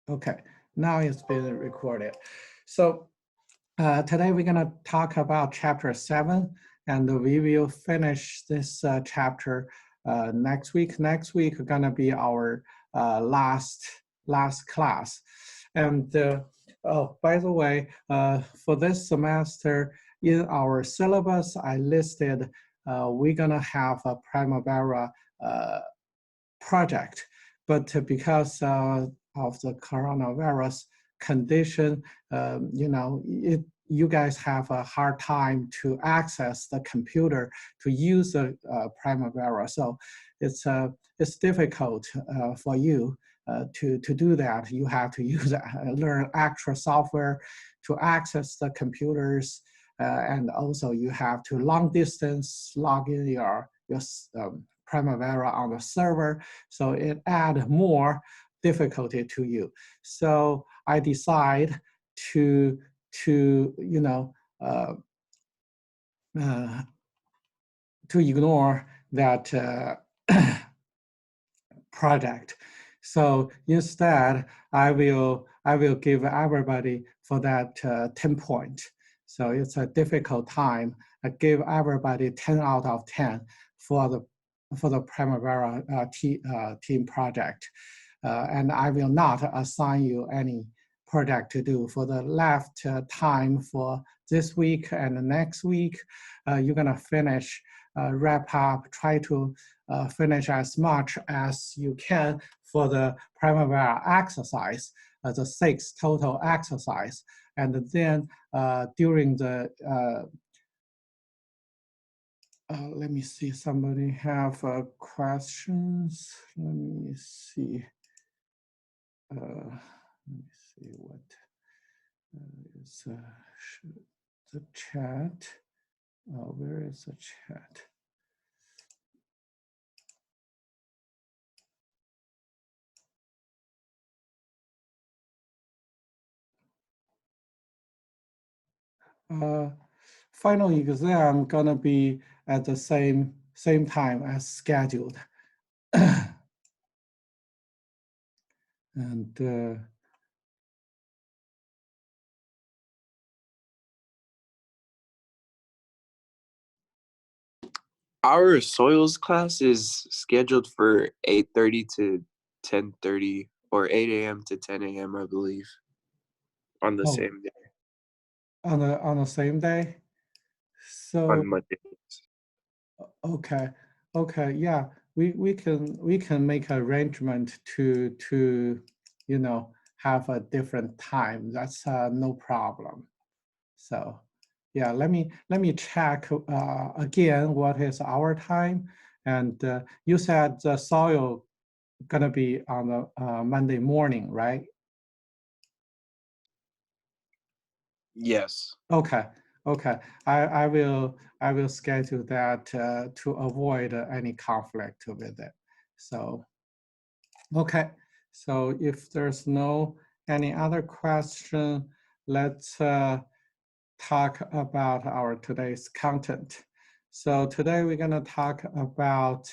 Okay, now it's been recorded. So today we're going to talk about chapter 7, and we will finish this chapter next week. Next week is going to be our last class. And oh, by the way, for this semester in our syllabus, I listed we're going to have a Primavera project, but because of the coronavirus condition, you guys have a hard time to access the computer to use the Primavera. So it's difficult for you to do that. You have to use learn extra software to access the computers, and also you have to long distance log in your Primavera on the server, so it adds more difficulty to you. So I decide to uh, uh, to ignore that project. So instead, I will give everybody for that 10 point. So it's a difficult time. I give everybody 10 out of 10 for the Primavera team project. And I will not assign you any project to do. For the left time for this week and the next week, you're gonna finish, wrap up, try to finish as much as you can for the Primavera exercise, the 6 total exercise. And then during the, let me see, somebody have questions. Let me see. Let me see what is the chat. Where is the chat? Final exam gonna be at the same time as scheduled. And our soils class is scheduled for 8:30 to 10:30 or 8 a.m. to 10 a.m. I believe, on the same day. On the same day. So on Monday. okay, yeah, we can make arrangement to have a different time. That's no problem. So yeah, let me check again what is our time. And you said the soil gonna be on the Monday morning, right? Yes. Okay, I will schedule that to avoid any conflict with it. So okay, so if there's no any other question, let's talk about our today's content. So today we're going to talk about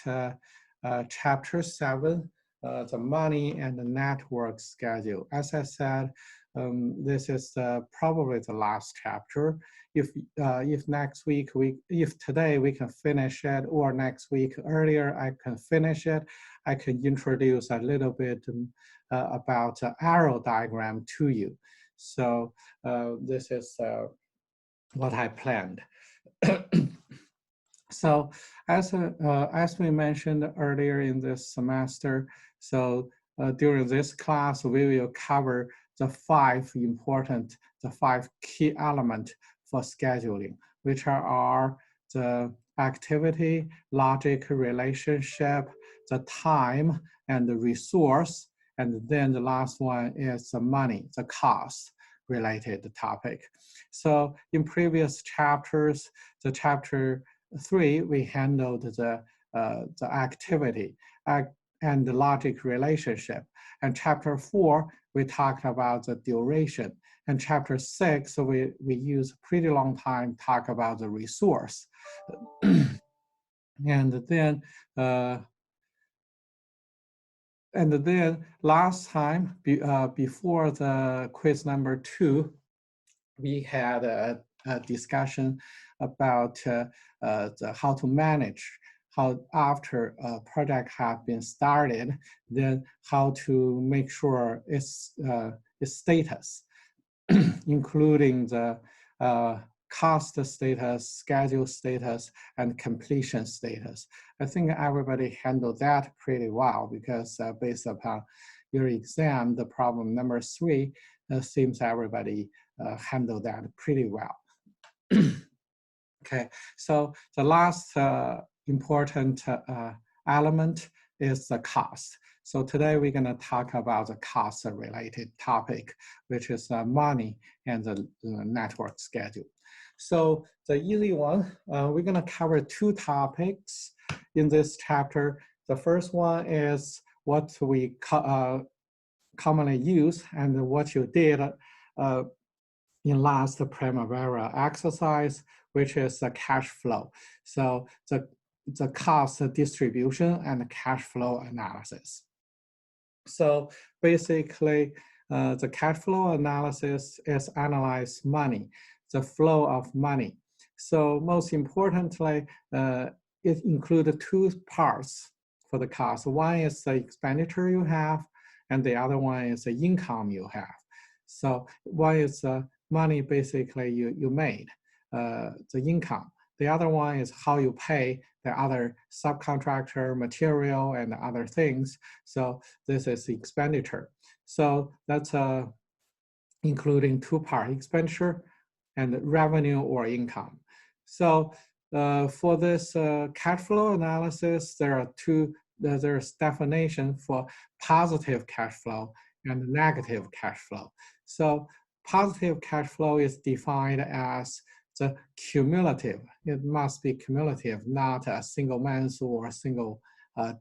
chapter 7, the money and the network schedule. As I said, this is probably the last chapter. If next week if today we can finish it, or next week earlier I can finish it, I can introduce a little bit about arrow diagram to you. So this is what I planned. So as we mentioned earlier in this semester, so during this class, we will cover the 5 key elements for scheduling, which are the activity, logic, relationship, the time, and the resource. And then the last one is the money, the cost related topic. So in previous chapters, the chapter 3, we handled the activity and the logic relationship. And chapter 4, we talked about the duration. And chapter 6, we use pretty long time talk about the resource. And then And then last time, before the quiz number 2, we had a discussion about how to manage, how after a project has been started, then how to make sure its status, including the cost status, schedule status, and completion status. I think everybody handled that pretty well because based upon your exam, the problem number 3 seems everybody handled that pretty well. Okay, so the last important element is the cost. So today we're going to talk about the cost-related topic, which is money and the network schedule. So the easy one, we're going to cover 2 topics in this chapter. The first one is what we commonly use and what you did in last Primavera exercise, which is the cash flow. So the cost distribution and cash flow analysis. So basically, the cash flow analysis is analyze money, the flow of money. So most importantly, it includes 2 parts for the cost. One is the expenditure you have, and the other one is the income you have. So one is the money basically you made, the income. The other one is how you pay the other subcontractor, material, and other things. So this is the expenditure. So that's including 2 parts, expenditure and revenue or income. So for this cash flow analysis, there's definition for positive cash flow and negative cash flow. So positive cash flow is defined as the cumulative. It must be cumulative, not a single month or a single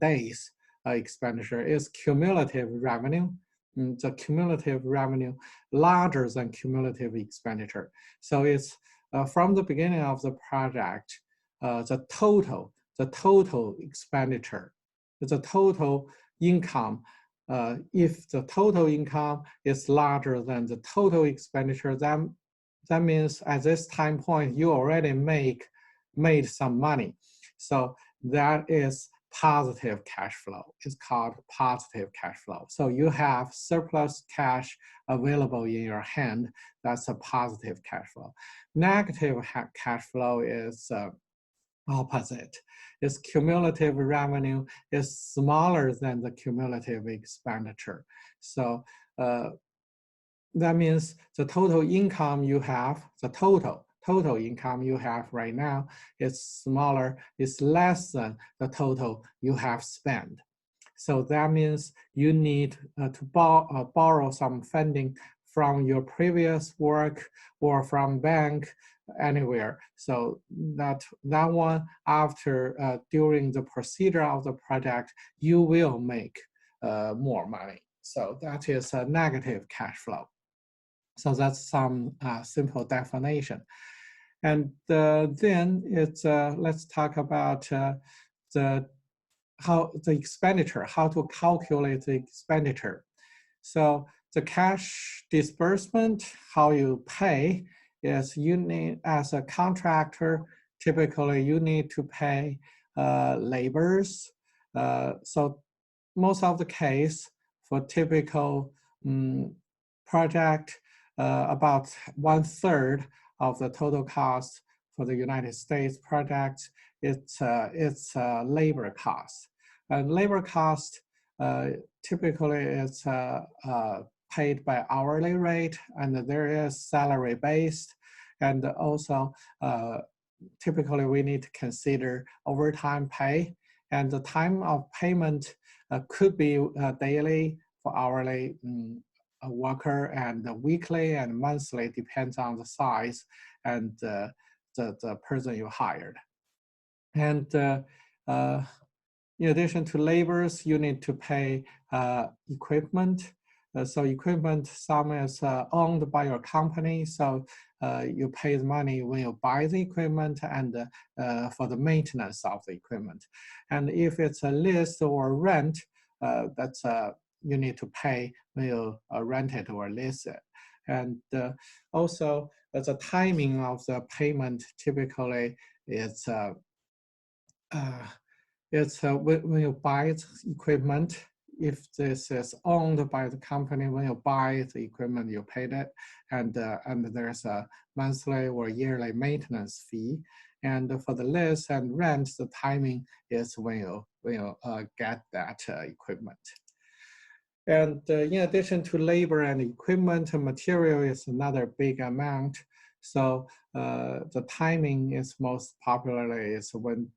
days expenditure. It's cumulative revenue. The cumulative revenue larger than cumulative expenditure. So it's from the beginning of the project, the total expenditure, the total income. If the total income is larger than the total expenditure, then that means at this time point, you already made some money. So that is positive cash flow. It's called positive cash flow. So you have surplus cash available in your hand. That's a positive cash flow. Negative cash flow is opposite. Its cumulative revenue is smaller than the cumulative expenditure. So that means the total income you have, the total income you have right now is smaller, is less than the total you have spent. So that means you need to borrow some funding from your previous work or from bank, anywhere. So that one, after during the procedure of the project, you will make more money. So that is a negative cash flow. So that's some simple definition. And then it's let's talk about the expenditure, how to calculate the expenditure. So the cash disbursement, how you pay, is you need, as a contractor, typically you need to pay laborers. So most of the case for typical project, about 1/3 of the total cost for the United States project, it's labor cost. And labor cost typically is paid by hourly rate, and there is salary based, and also typically we need to consider overtime pay, and the time of payment could be daily for hourly worker, and weekly and monthly, depends on the size and the person you hired. And in addition to laborers, you need to pay equipment. So equipment, some is owned by your company, so you pay the money when you buy the equipment and for the maintenance of the equipment. And if it's a lease or rent, that's you need to pay when you rent it or lease it. And also, the timing of the payment typically is when you buy the equipment. If this is owned by the company, when you buy the equipment, you paid it, and there's a monthly or yearly maintenance fee. And for the lease and rent, the timing is when you get that equipment. And in addition to labor and equipment, material is another big amount. So the timing is most popularly is when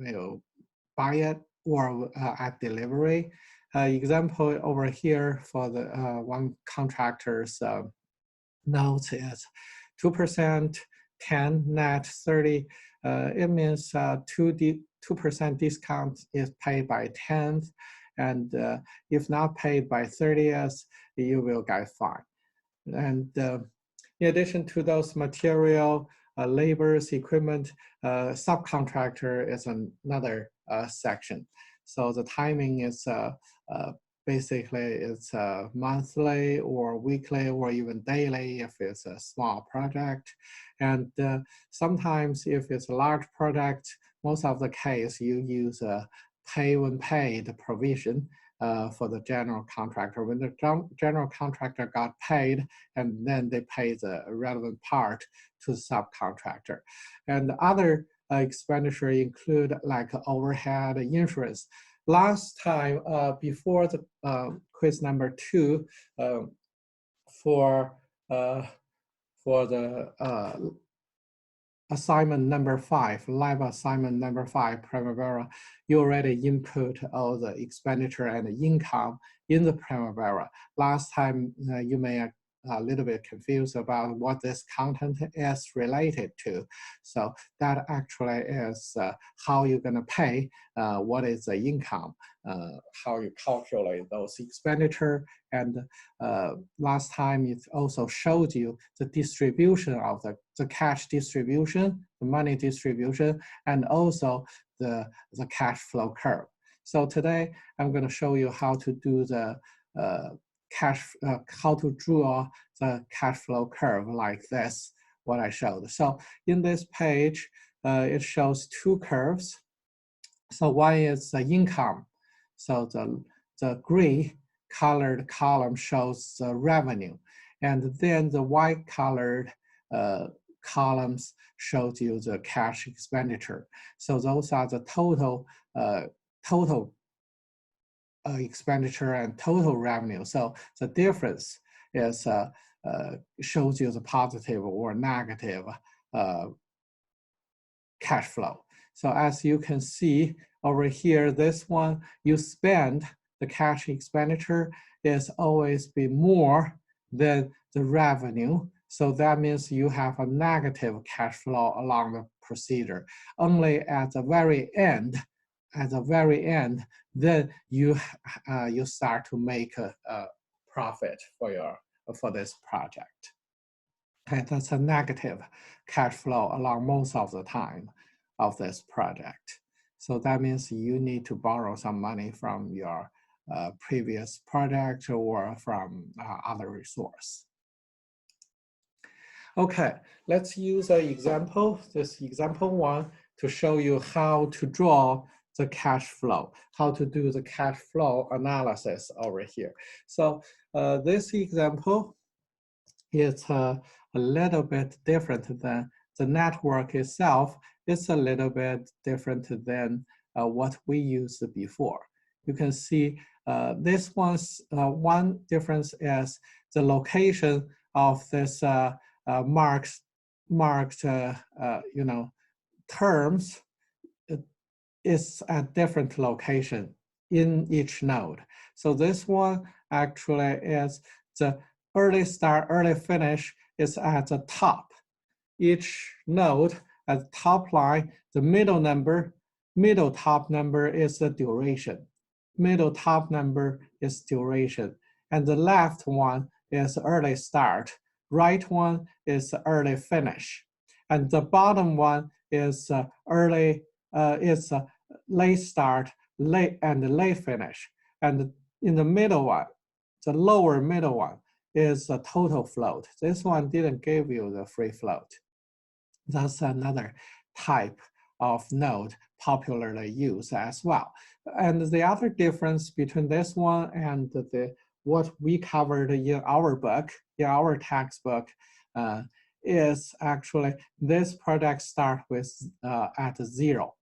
you buy it or at delivery. Example over here for the one contractor's note is 2%, 10, net 30. It means 2% discount is paid by 10th, and if not paid by 30th, you will get fined. And in addition to those material, labors, equipment, subcontractor is another section. So the timing is basically it's monthly or weekly or even daily if it's a small project. And sometimes if it's a large project, most of the case you use a pay when paid provision for the general contractor. When the general contractor got paid, and then they pay the relevant part to the subcontractor. And other expenditure include like overhead, insurance. Last time, before the quiz number 2, for the assignment number 5, live assignment number 5, Primavera, you already input all the expenditure and the income in the Primavera. Last time, you may a little bit confused about what this content is related to. So that actually is how you're going to pay, what is the income, how you calculate those expenditure. And last time it also showed you the distribution of the cash distribution, the money distribution, and also the cash flow curve. So today I'm going to show you how to do the how to draw the cash flow curve like this, what I showed. So in this page, it shows 2 curves. So one is the income. So the gray colored column shows the revenue. And then the white colored columns shows you the cash expenditure. So those are the total expenditure and total revenue. So the difference is shows you the positive or negative cash flow. So as you can see over here, this one, you spend the cash expenditure is always be more than the revenue. So that means you have a negative cash flow along the procedure. Only at the very end, then you start to make a profit for this project. Okay, that's a negative cash flow along most of the time of this project. So that means you need to borrow some money from your previous project or from other resource. Okay, let's use an example, this example 1, to show you how to draw the cash flow, how to do the cash flow analysis over here. So this example is a little bit different than the network itself. It's a little bit different than what we used before. You can see this one's one difference is the location of this marked terms is at different location in each node. So this one actually is the early start, early finish is at the top. Each node at the top line, the middle top number is the duration. Middle top number is duration. And the left one is early start. Right one is early finish. And the bottom one is late start, late finish. And in the middle one, the lower middle one is the total float. This one didn't give you the free float. That's another type of node popularly used as well. And the other difference between this one and what we covered in our book, in our textbook, is actually this product start with at 0.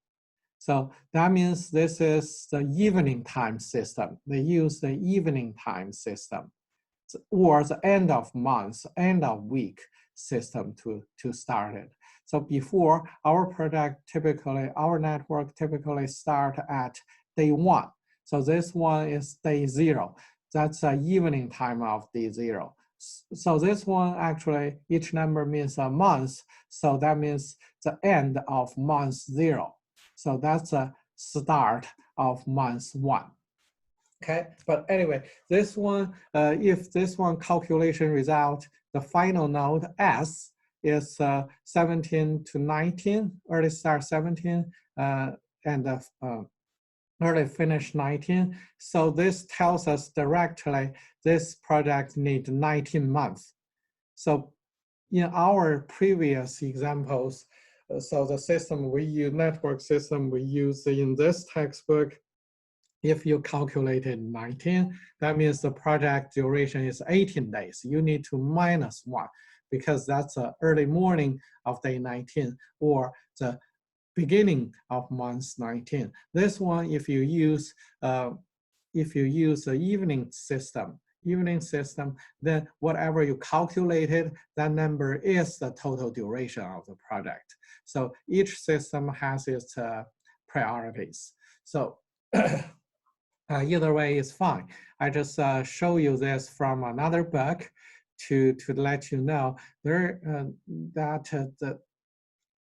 So that means this is the evening time system. They use the evening time system or the end of month, end of week system to start it. So before, our product typically, our network typically start at day 1. So this one is day 0. That's the evening time of day 0. So this one actually, each number means a month. So that means the end of month 0. So that's a start of month 1. Okay, but anyway, this one, if this one calculation result, the final node S is 17 to 19, early start 17, and early finish 19. So this tells us directly this project needs 19 months. So in our previous examples, so the system we use, network system we use in this textbook, if you calculated 19, that means the project duration is 18 days. You need to minus 1 because that's the early morning of day 19 or the beginning of month 19. This one, if you use the evening system, then whatever you calculated, that number is the total duration of the project. So each system has its priorities. So either way is fine. I just show you this from another book to let you know there that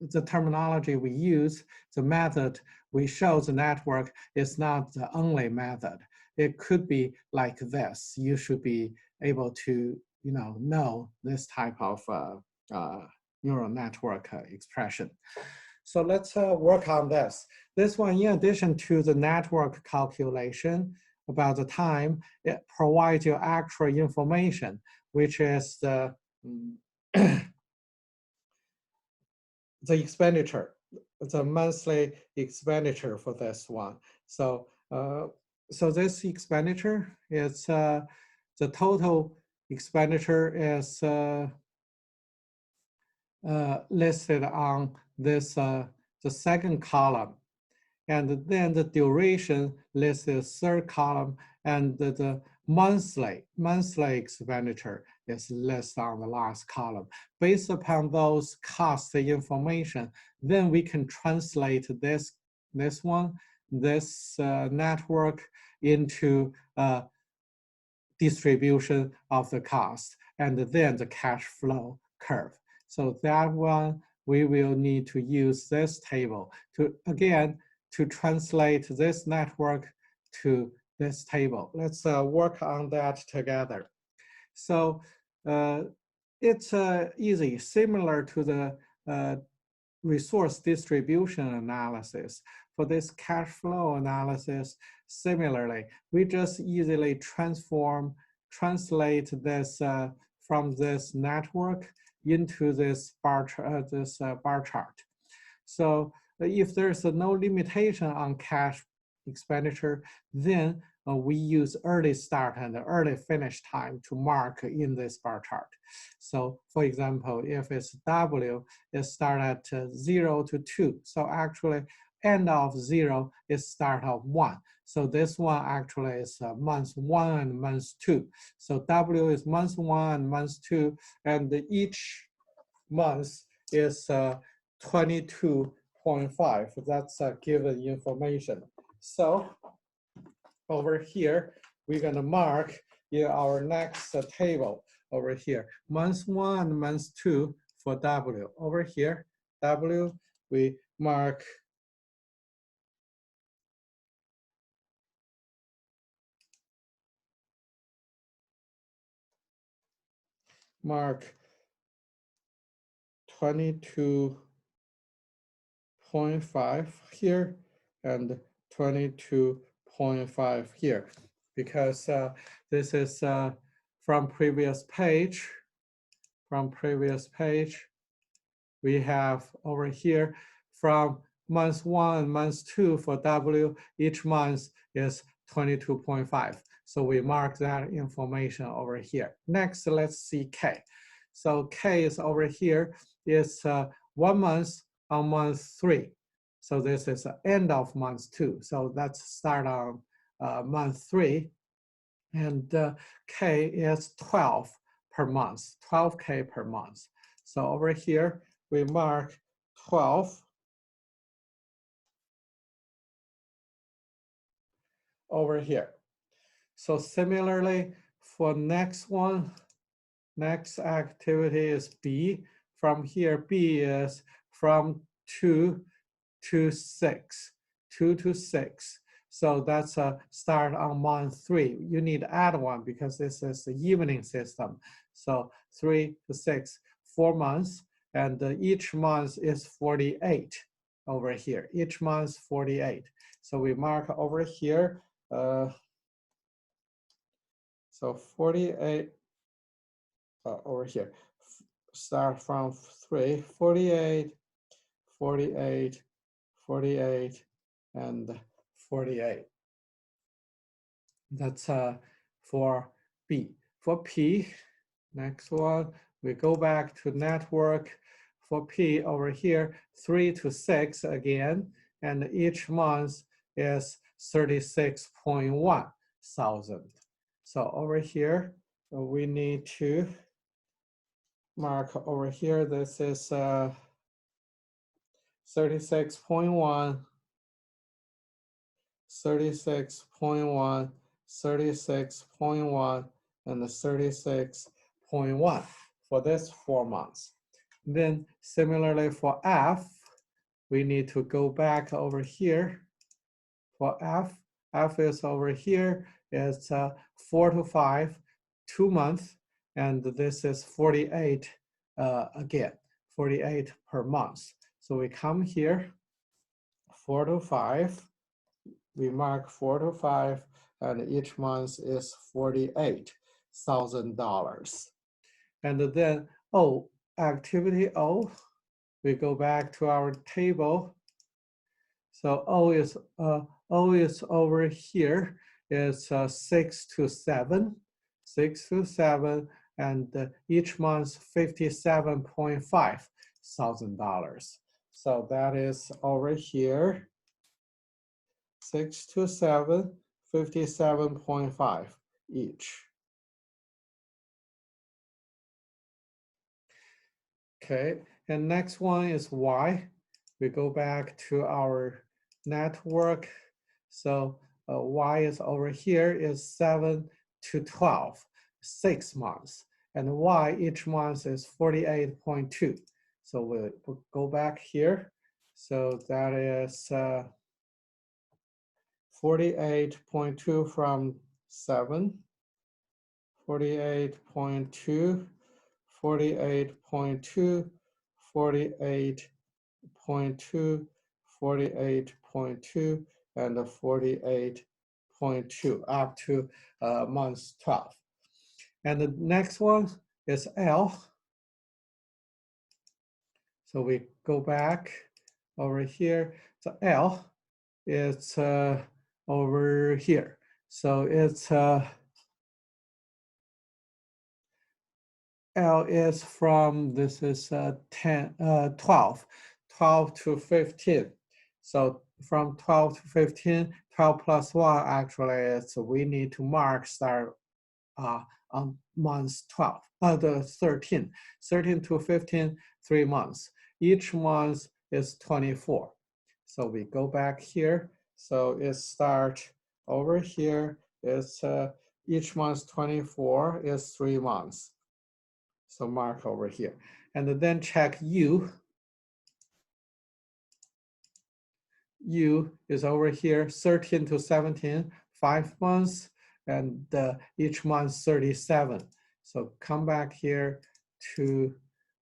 the terminology we use, the method we show the network is not the only method. It could be like this. You should be able to know this type of neural network expression. So let's work on this. This one, in addition to the network calculation about the time, it provides you actual information, which is the the expenditure, the monthly expenditure for this one. So, so this expenditure is the total expenditure is listed on this the second column, and then the duration listed third column, and the monthly expenditure is listed on the last column. Based upon those cost information, then we can translate this network into distribution of the cost, and then the cash flow curve. So that one, we will need to use this table to, again, to translate this network to this table. Let's work on that together. So it's easy, similar to the resource distribution analysis. For this cash flow analysis, similarly, we just easily translate this from this network into this bar chart. So if there's no limitation on cash expenditure, then we use early start and early finish time to mark in this bar chart. So for example, if it's W, it starts at 0 to 2. So actually, end of 0 is start of 1. So this one actually is month 1 and month 2. So W is month 1 and month 2, and each month is 22.5. That's given information. So over here, we're going to mark in our next table over here, month 1, month 2 for W. Over here, W, we mark mark 22.5 here and 22.5 here. because this is from previous page. From previous page, we have over here from month 1, month 2 for W, each month is 22.5. So we mark that information over here. Next, let's see K. So K is over here, is 1 month on month 3. So this is the end of month 2. So let's start on month 3. And K is 12 per month, 12K per month. So over here, we mark 12 over here. So similarly, for next one, next activity is B. From here, B is from 2 to 6, 2 to 6. So that's a start on month 3. You need to add one because this is the evening system. So 3 to 6, 4 months, and each month is 48 over here. Each month 48. So we mark over here. So 48 over here. Start from 3, 48, 48, 48, and 48. That's for B. For P, next one, we go back to network. For P over here, 3 to 6 again, and each month is 36.1 thousand. So over here, we need to mark over here, this is 36.1, 36.1, 36.1, and 36.1 for this 4 months. Then similarly for F, we need to go back over here. For F, F is over here, it's 4 to 5, 2 months, and this is 48 again, 48 per month. So we come here, 4 to 5, we mark 4 to 5, and each month is $48,000. And then O, activity O, we go back to our table. So O is over here. It's 6 to 7, 6 to 7, and each month $57.5 thousand. So that is over here. 6 to 7, 57.5 each. Okay, and next one is Y. We go back to our network. So Y is over here is 7 to 12, 6 months. And Y each month is 48.2. So we'll go back here. So that is 48.2 from 7, 48.2, 48.2, 48.2, 48.2, and 48.2 up to month 12. And the next one is L. So we go back over here. So L is over here. So it's L is from, this is 12 to 15. So from 12 to 15, 12 plus 1 actually is we need to mark start on month 12, the 13. 13 to 15, 3 months. Each month is 24. So we go back here. So it starts over here. It's each month 24 is 3 months. So mark over here. And then check U. U is over here, 13 to 17, 5 months, and each month 37. So come back here to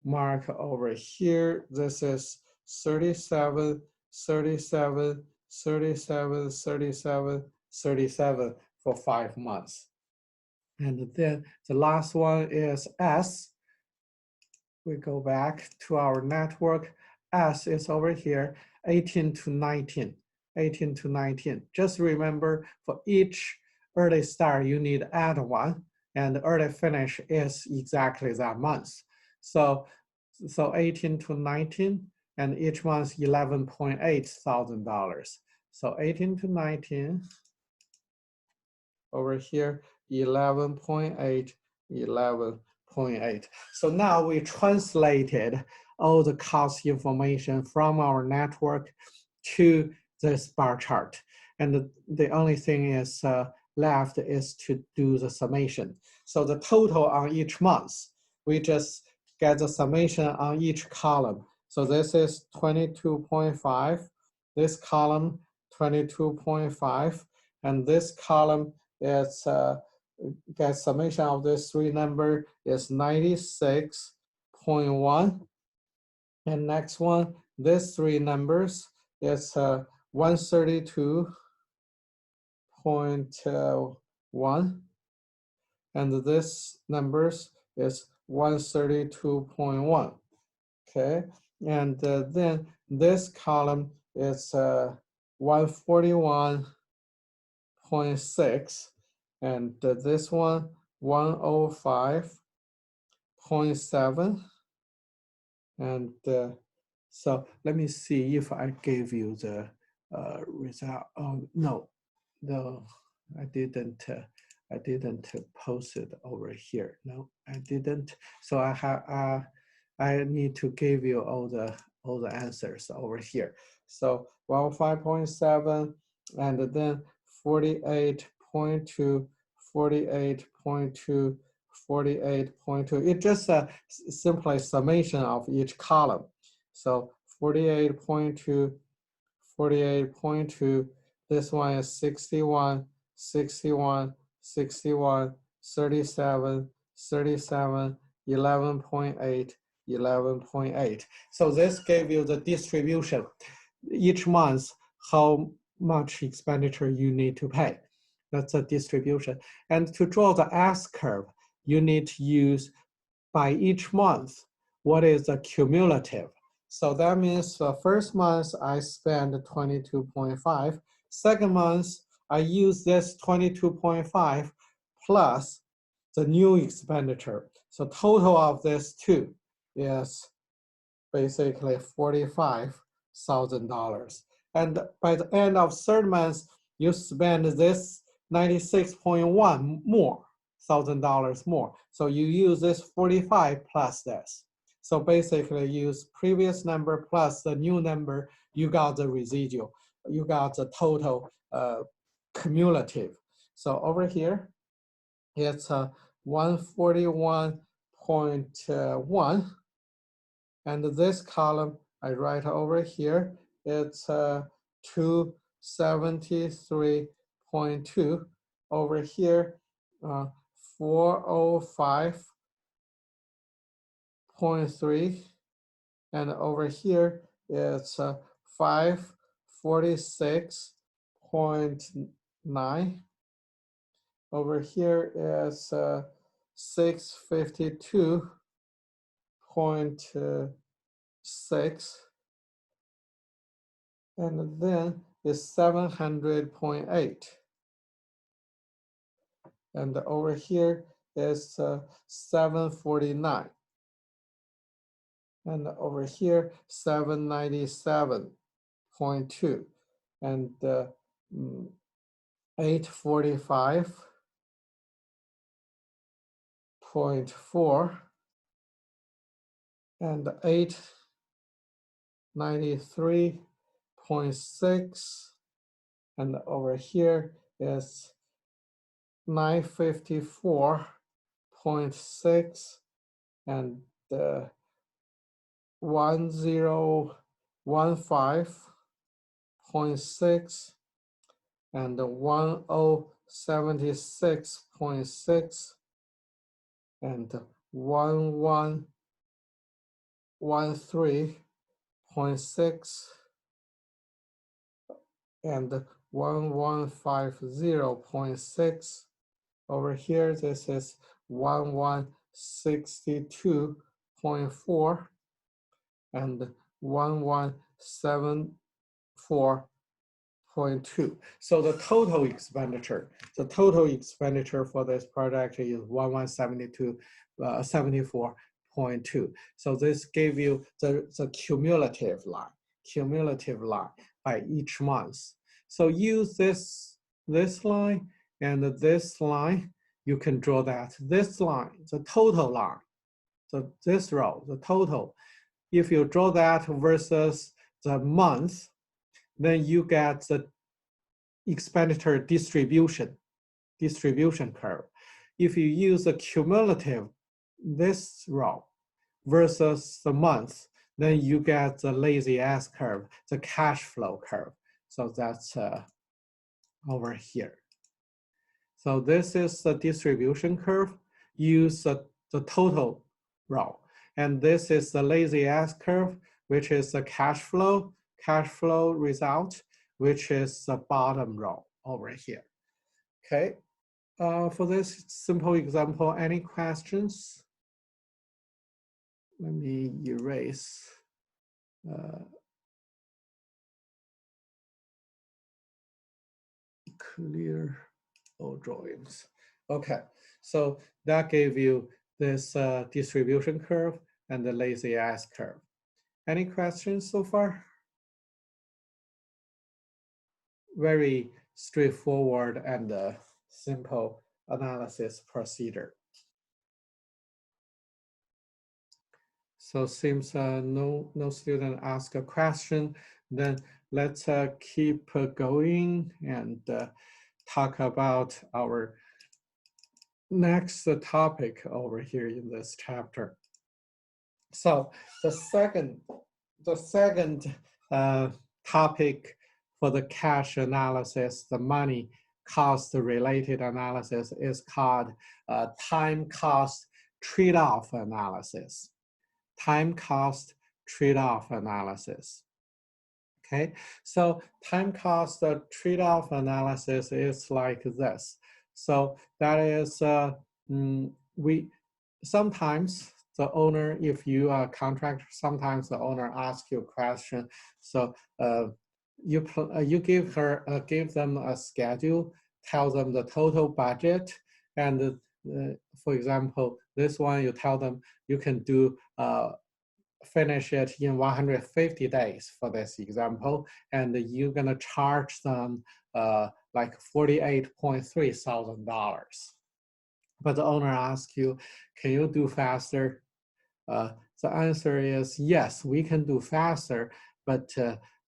mark over here. This is 37, 37, 37, 37, 37, for 5 months. And then the last one is S. We go back to our network. S is over here, 18 to 19, 18 to 19. Just remember, for each early start, you need to add one, and early finish is exactly that month. So 18 to 19, and each month $11.8 thousand. So 18 to 19, over here, 11.8, 11.8. So now we translated all the cost information from our network to this bar chart. And the only thing is left is to do the summation. So the total on each month, we just get the summation on each column. So this is 22.5, this column 22.5, and this column is get summation of this three number is 96.1. And next one, this three numbers is 132.1. And this numbers is 132.1. Okay, and then this column is 141.6, and this one 105.7. And so let me see if I gave you the result. Oh no, I didn't. I didn't post it over here. No, I didn't. So I have. I need to give you all the answers over here. So 105.7, and then 48.2, 48.2, 48.2. It's just a simply summation of each column. So 48.2, 48.2. This one is 61, 61, 61, 37, 37, 11.8, 11.8. So this gave you the distribution. Each month, how much expenditure you need to pay. That's a distribution. And to draw the S curve, you need to use by each month, what is the cumulative? So that means the first month I spend 22.5. Second month, I use this 22.5 plus the new expenditure. So total of this two is basically $45,000. And by the end of third month, you spend this 96.1 more, $1,000 more. So you use this 45 plus this. So basically use previous number plus the new number, you got the residual. You got the total cumulative. So over here, it's 141.1. And this column I write over here, it's 273.2. Over here, 405.3. And over here, it's 546.9. Over here is 652.6, and then is 700.8, and over here is 749, and over here 797.2, and 845.4, and 893.6, and over here is 954.6, and 1015.6, and 1076.6, and 1113.6, and 1150.6. Over here, this is 1162.4 and 1174.2. So the total expenditure for this project is 74.2. So this gave you the cumulative line by each month. So use this line and this line. You can draw that. This line, the total line, so this row, the total. If you draw that versus the month, then you get the expenditure distribution curve. If you use the cumulative, this row, versus the month, then you get the lazy S curve, the cash flow curve. So that's over here. So this is the distribution curve. Use the total row. And this is the lazy S curve, which is the cash flow result, which is the bottom row over here. Okay. For this simple example, any questions? Let me erase. Clear all drawings. Okay, so that gave you this distribution curve and the lazy S curve. Any questions so far? Very straightforward and simple analysis procedure. So seems no student ask a question, then let's keep going and talk about our next topic over here in this chapter. So the second topic for the cash analysis, the money cost related analysis, is called time cost trade-off analysis. Time cost trade-off analysis. Okay, so time cost trade-off analysis is like this. So that is, we sometimes the owner, if you are a contractor, sometimes the owner asks you a question. So you give them a schedule, tell them the total budget, and for example, this one you tell them you can do finish it in 150 days for this example, and you're gonna charge them like $48.3 thousand. But the owner asks you, can you do faster? The answer is yes, we can do faster, but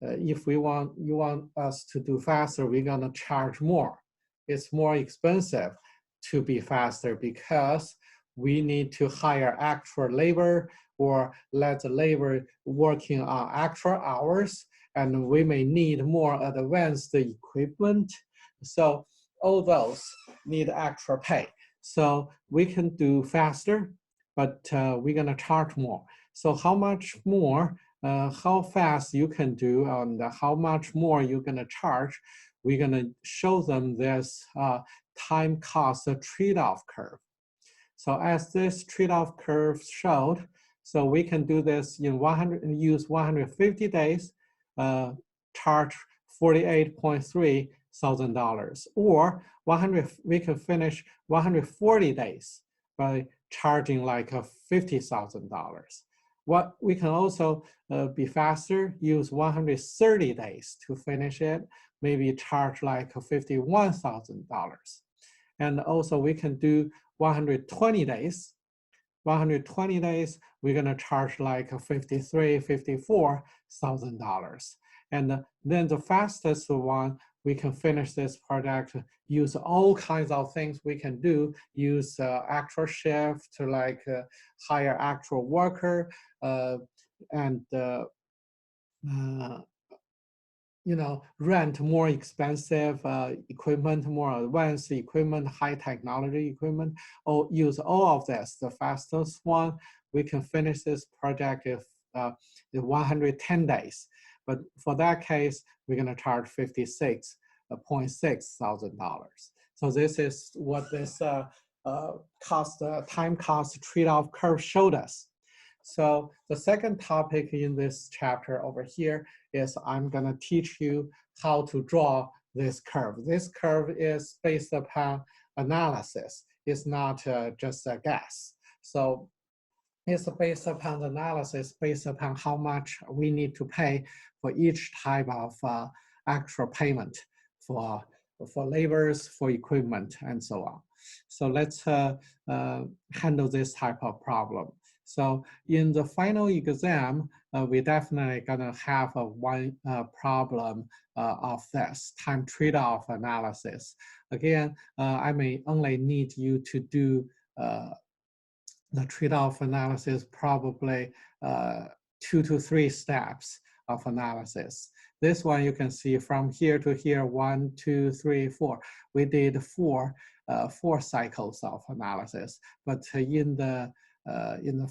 if you want us to do faster, we're gonna charge more. It's more expensive to be faster because we need to hire actual labor or let the labor working on actual hours, and we may need more advanced equipment. So all those need extra pay. So we can do faster, but we're gonna charge more. So how much more, how fast you can do and how much more you're gonna charge, we're gonna show them this time cost trade-off curve. So as this trade-off curve showed, so we can do this in use 150 days, charge $48.3 thousand, or we can finish 140 days by charging like $50,000. What we can also be faster, use 130 days to finish it, maybe charge like $51,000. And also we can do 120 days. 120 days, we're gonna charge like $54,000. And then the fastest one, we can finish this project, use all kinds of things we can do, use actual shift to like hire actual worker, and rent more expensive equipment, more advanced equipment, high technology equipment, or use all of this. The fastest one, we can finish this project in 110 days. But for that case, we're gonna charge 56 $0.6,000. So this is what this time cost trade-off curve showed us. So the second topic in this chapter over here is I'm going to teach you how to draw this curve. This curve is based upon analysis. It's not just a guess. So it's based upon the analysis, based upon how much we need to pay for each type of actual payment for labors, for equipment, and so on. So let's handle this type of problem. So in the final exam, we're definitely gonna have one problem of this time trade-off analysis. Again, I may only need you to do the trade-off analysis, probably 2 to 3 steps of analysis. This one you can see from here to here, 1, 2, 3, 4. We did four cycles of analysis, but in the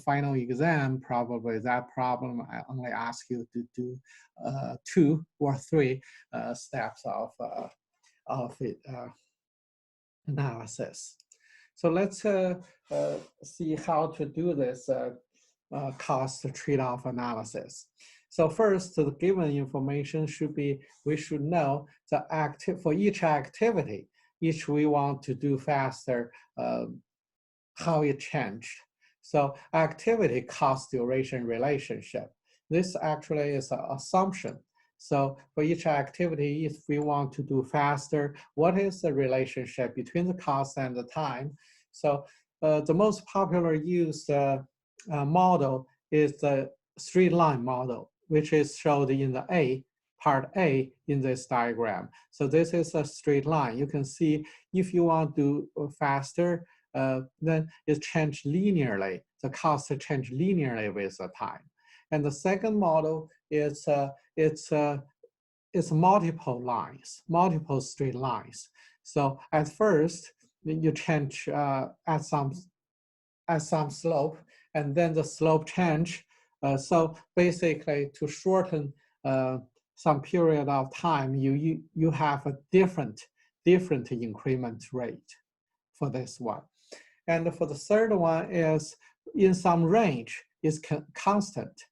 final exam, probably that problem I only ask you to do 2 or 3 steps of analysis. So let's see how to do this cost trade-off analysis. So first, the given information should be, we should know the for each activity, each we want to do faster, how it changed. So activity cost duration relationship. This actually is an assumption. So for each activity, if we want to do faster, what is the relationship between the cost and the time? So the most popular used model is the straight line model, which is shown in the part A in this diagram. So this is a straight line. You can see if you want to do faster, then it changes linearly. The cost change linearly with the time. And the second model is it's multiple lines, multiple straight lines. So at first you change at some slope, and then the slope change. So basically, to shorten some period of time, you have a different increment rate for this one. And for the third one is in some range is constant.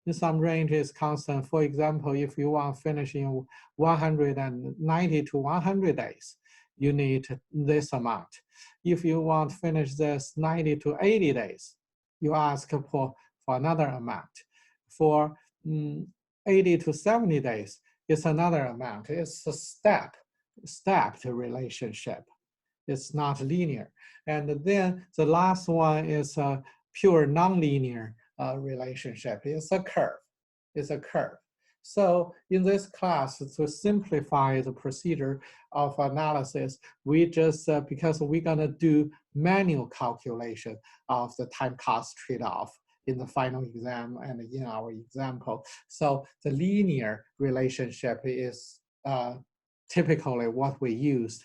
In some range is constant. For example, if you want to finish in 190 to 100 days, you need this amount. If you want to finish this 90 to 80 days, you ask for another amount. For 80 to 70 days, it's another amount. It's a stepped relationship. It's not linear. And then the last one is a pure nonlinear relationship. It's a curve. It's a curve. So in this class, to simplify the procedure of analysis, we just, because we're gonna do manual calculation of the time cost trade-off in the final exam and in our example. So the linear relationship is typically what we used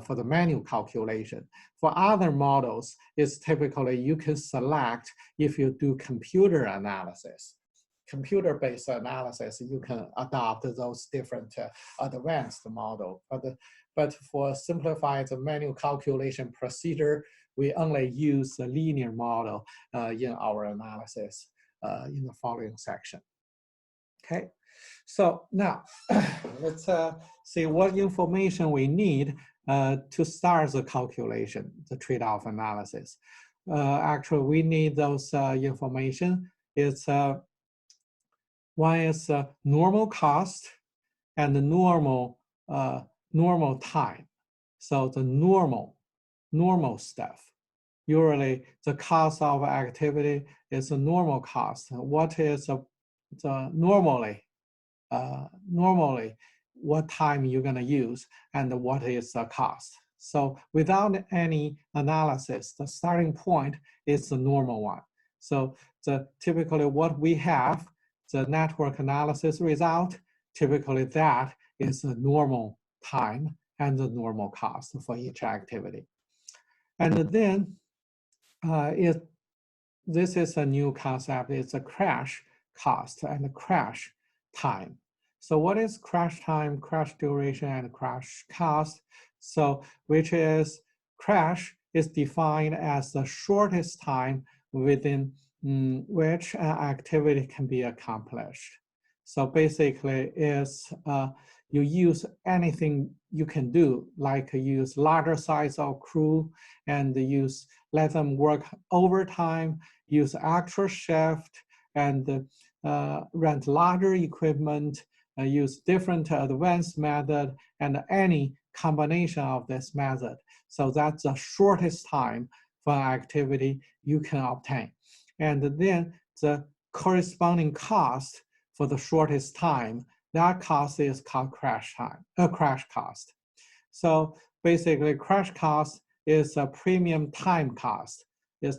for the manual calculation. For other models, it's typically you can select if you do computer analysis. Computer-based analysis, you can adopt those different advanced model. But for simplified manual calculation procedure, we only use the linear model in our analysis in the following section. Okay, so now let's see what information we need to start the calculation, the trade-off analysis. Actually, we need those information. It's one is normal cost and the normal time. So the normal stuff. Usually, the cost of activity is a normal cost. What is the normally what time you're going to use and what is the cost. So without any analysis, the starting point is the normal one. So typically what we have, the network analysis result, typically that is the normal time and the normal cost for each activity. And then this is a new concept. It's a crash cost and a crash time. So what is crash time, crash duration, and crash cost? So which is crash is defined as the shortest time within which an activity can be accomplished. So basically, is you use anything you can do, like use larger size of crew and let them work overtime, use extra shift, and rent larger equipment, use different advanced method, and any combination of this method. So that's the shortest time for an activity you can obtain. And then the corresponding cost for the shortest time, that cost is called crash cost. So basically, crash cost is a premium time cost.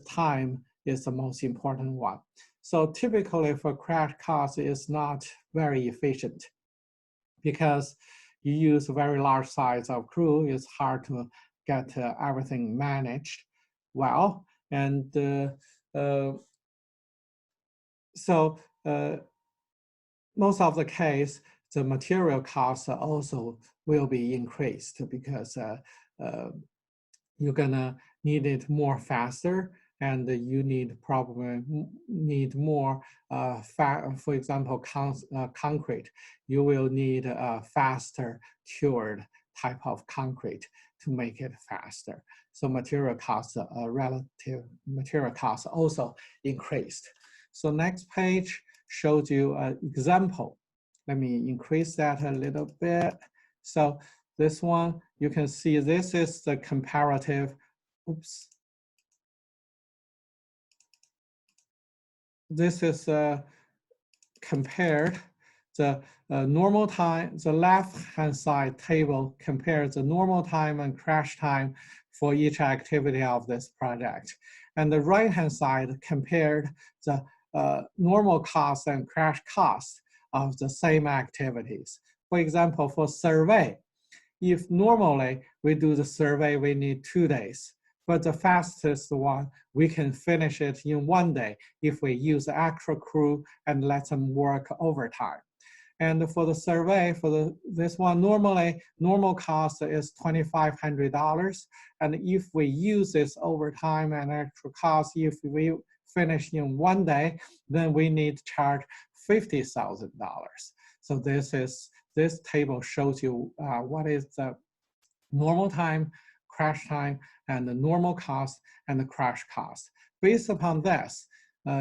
Time is the most important one. So typically for crash cost, it's not very efficient because you use very large size of crew. It's hard to get everything managed well. And so most of the case, the material costs also will be increased because you're gonna need it more faster, and you probably need more, for example, concrete. You will need a faster cured type of concrete to make it faster. So relative material costs also increased. So next page shows you an example. Let me increase that a little bit. So this one, you can see this is the comparative, oops. This is compared the normal time, the left-hand side table compares the normal time and crash time for each activity of this project. And the right-hand side compared the normal cost and crash cost of the same activities. For example, for survey, if normally we do the survey, we need 2 days, but the fastest one, we can finish it in 1 day if we use the extra crew and let them work overtime. And for the survey, this one, normal cost is $2,500. And if we use this overtime and extra cost, if we finish in 1 day, then we need to charge $50,000. So this table shows you what is the normal time, crash time, and the normal cost and the crash cost. Based upon this,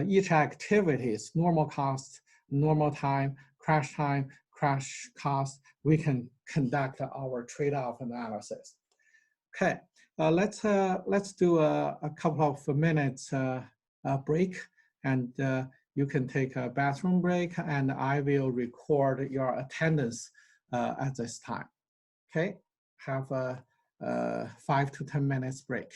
each activity's normal cost, normal time, crash cost, we can conduct our trade-off analysis. Okay, let's do a couple of minutes break, and you can take a bathroom break, and I will record your attendance at this time. Okay, have a 5 to 10 minutes break.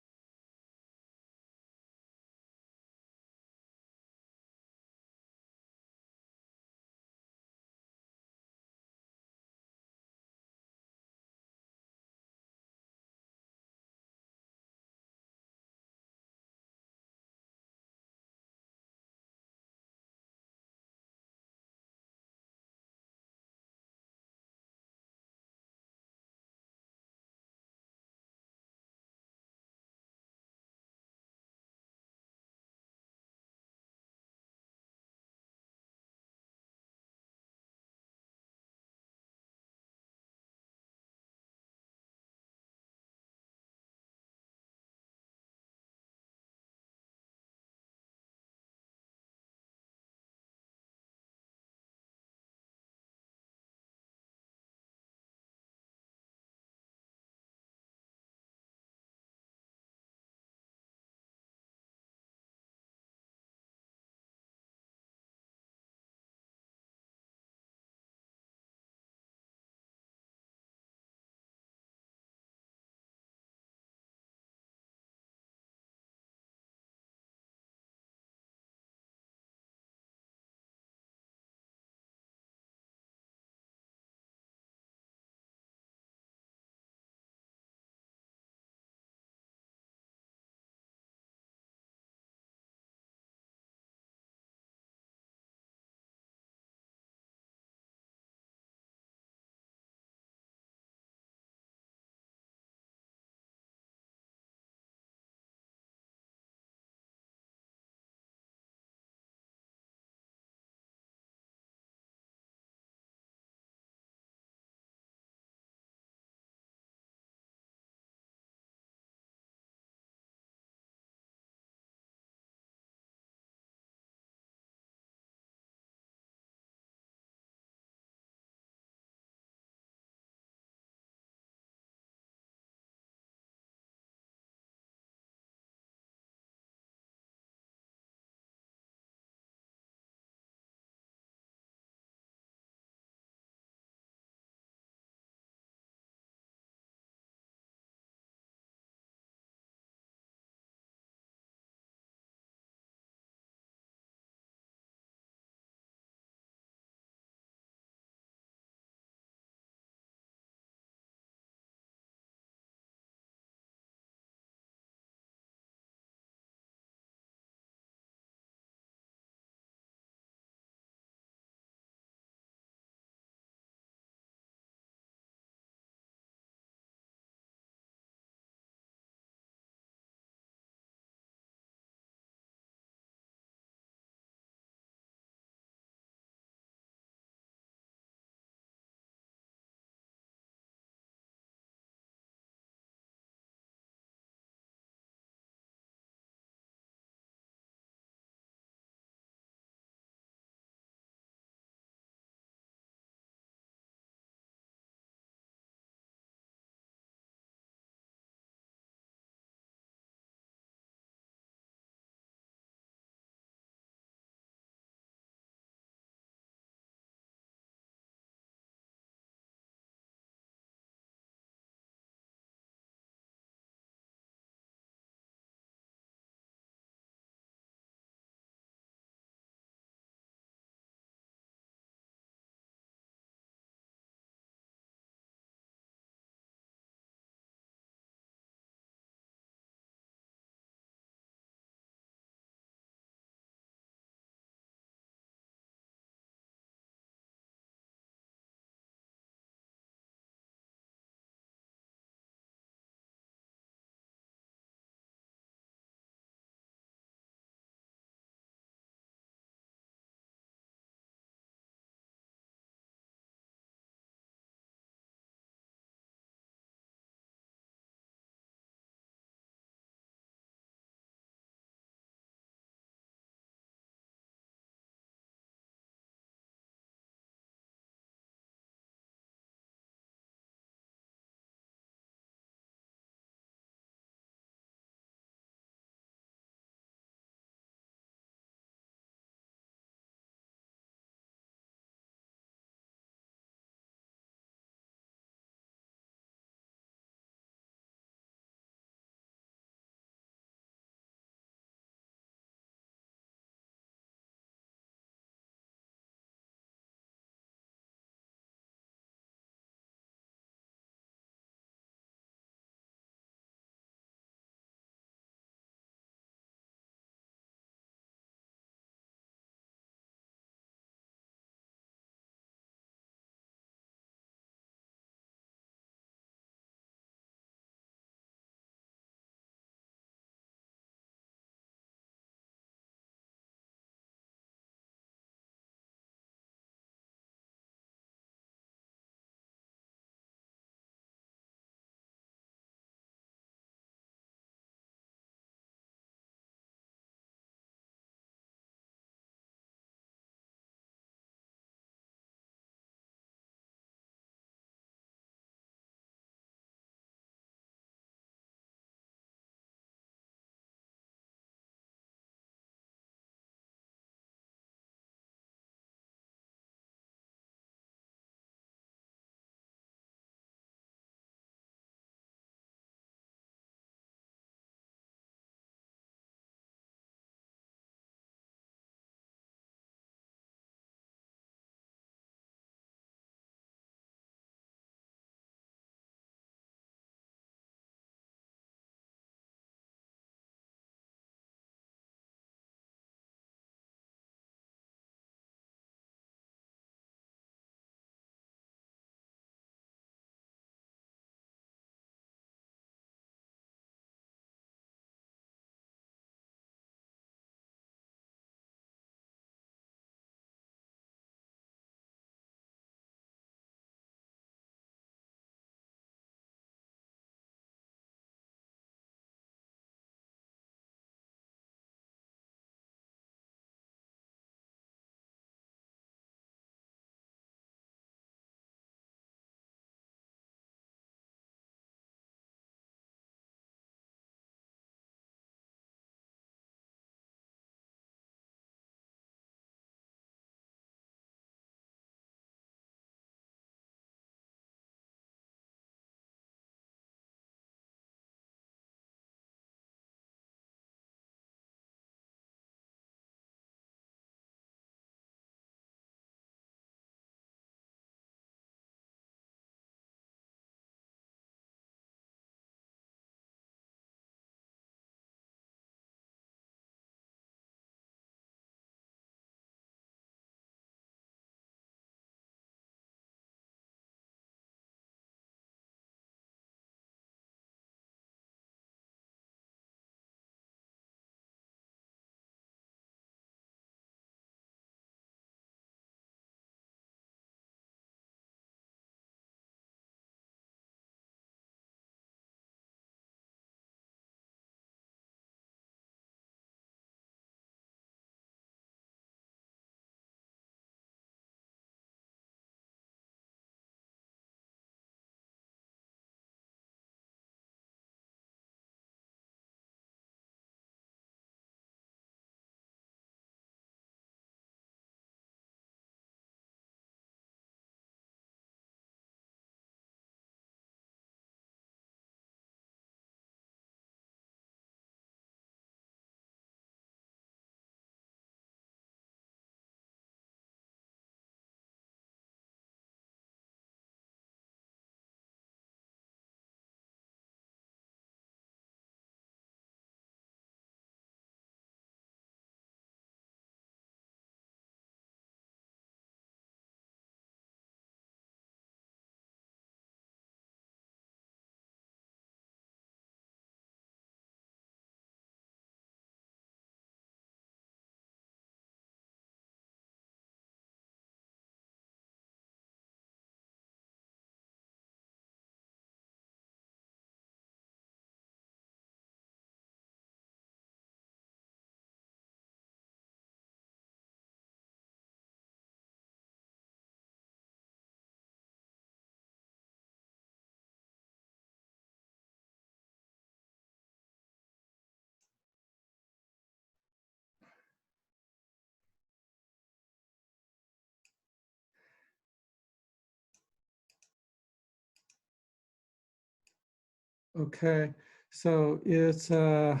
Okay, so it's Gilberto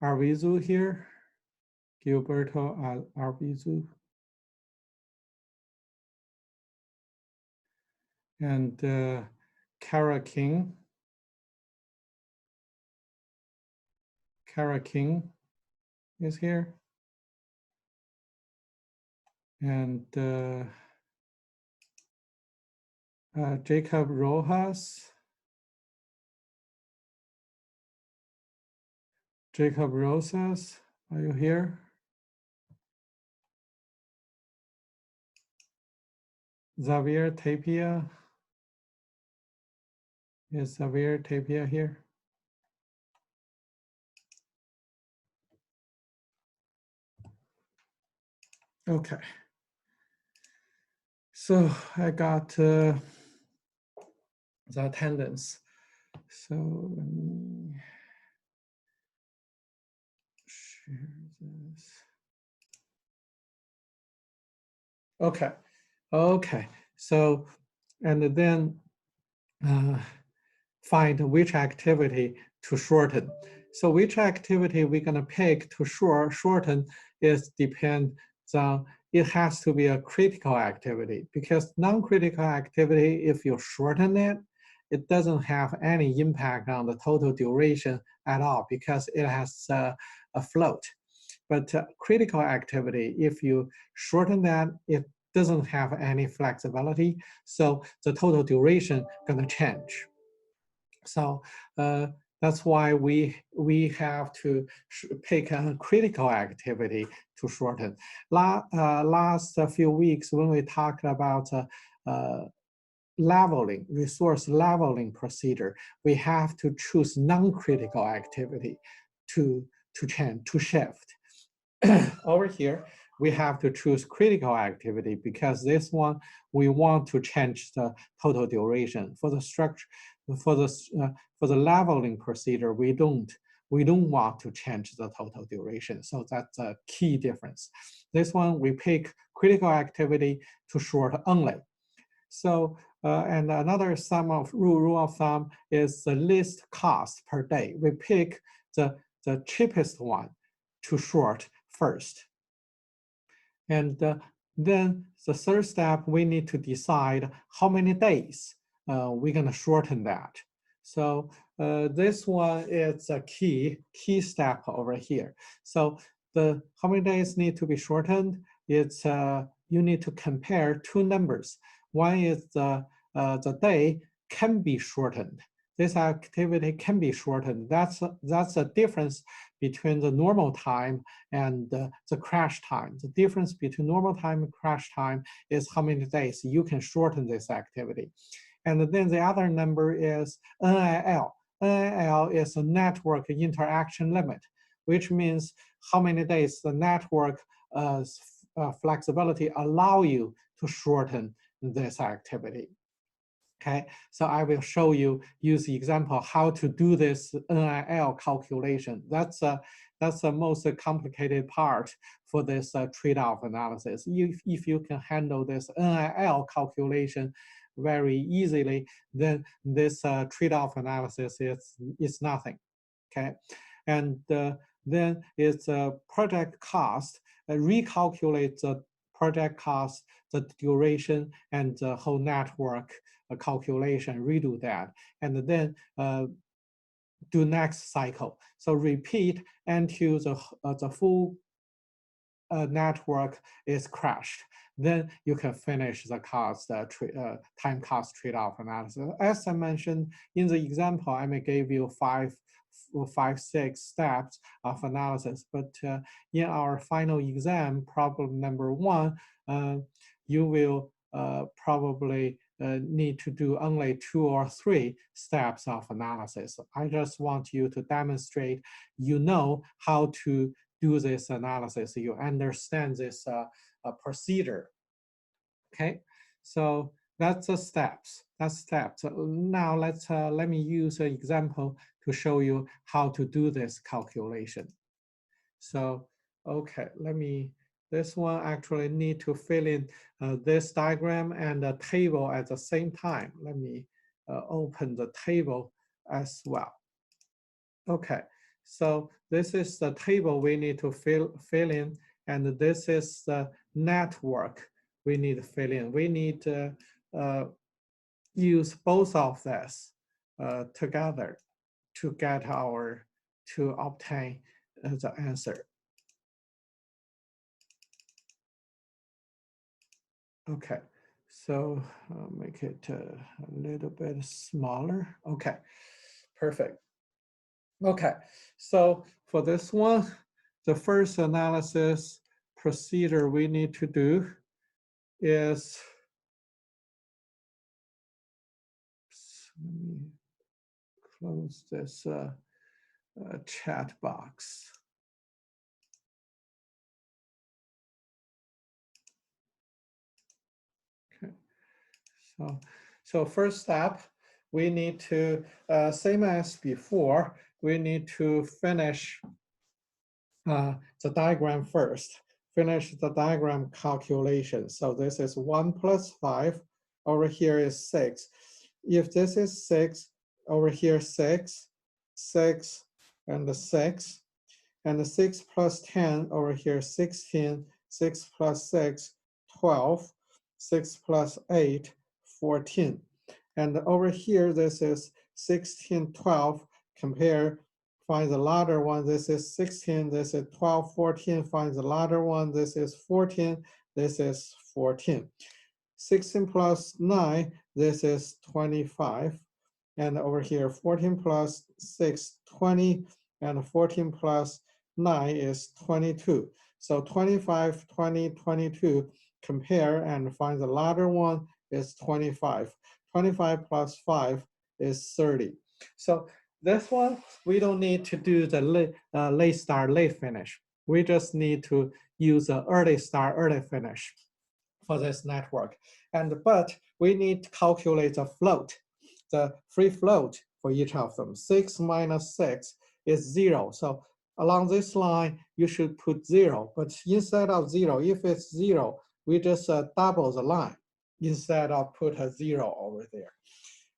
Arvizu here. Gilberto Arvizu. And Kara King. Kara King is here. And Jacob Rojas. Jacob Rosas, are you here? Xavier Tapia. Is Xavier Tapia here? Okay. So I got the attendance. So let me share this. Okay. Okay. So, and then find which activity to shorten. So which activity we're going to pick to shorten is depends on, it has to be a critical activity, because non-critical activity, if you shorten it, it doesn't have any impact on the total duration at all because it has a float. But critical activity, if you shorten that, it doesn't have any flexibility. So the total duration gonna change. So that's why we have to pick a critical activity to shorten. Last few weeks when we talked about leveling, resource leveling procedure, we have to choose non-critical activity to change, to shift. Over here, we have to choose critical activity because this one, we want to change the total duration. For the structure, for the leveling procedure, we don't want to change the total duration. So that's a key difference. This one, we pick critical activity to short only. So, and another rule of thumb is the least cost per day. We pick the cheapest one to short first. And then the third step, we need to decide how many days we're going to shorten that. So this one is a key step over here. So how many days need to be shortened? It's you need to compare two numbers. One is the day can be shortened. This activity can be shortened. That's a difference between the normal time and the crash time. The difference between normal time and crash time is how many days you can shorten this activity. And then the other number is NIL. NIL is a network interaction limit, which means how many days the network flexibility allow you to shorten this activity. Okay, so I will show you, use the example how to do this NIL calculation. That's the most complicated part for this trade-off analysis. If you can handle this NIL calculation very easily, then this trade-off analysis is nothing. Okay, and then it's a project cost. Recalculate the project cost, the duration, and the whole network calculation, redo that, and then do next cycle. So repeat until the full network is crashed. Then you can finish the cost time cost trade-off analysis. As I mentioned in the example, I may give you five, 6 steps of analysis, but in our final exam, problem number 1, you will probably need to do only 2 or 3 steps of analysis. I just want you to demonstrate you know how to do this analysis, you understand this procedure. Okay, so that's the steps. That's steps. Now let me use an example to show you how to do this calculation. So okay, let me This one actually need to fill in this diagram and the table at the same time. Let me open the table as well. Okay, so this is the table we need to fill in, and this is the network we need to fill in. We need to use both of this together to get to obtain the answer. Okay, so I'll make it a little bit smaller. Okay, perfect. Okay, so for this one, the first analysis procedure we need to do is, let me close this chat box. Okay, so first step, we need to, same as before, we need to finish the diagram first. Finish the diagram calculation. So this is 1 plus 5. Over here is 6. If this is 6, over here 6, 6, and 6. And 6 plus 10, over here 16. 6 plus 6, 12. 6 plus 8, 14. And over here, this is 16, 12. Compare, find the larger one. This is 16. This is 12, 14. Find the larger one. This is 14. This is 14. 16 plus 9, this is 25. And over here, 14 plus 6, 20. And 14 plus 9 is 22. So 25, 20, 22. Compare and find the larger one is 25. 25 plus 5 is 30. So this one, we don't need to do the late start, late finish. We just need to use the early start, early finish for this network. But we need to calculate the float, the free float for each of them. 6 minus 6 is 0. So along this line, you should put 0. But instead of 0, if it's 0, we just double the line instead of put a 0 over there.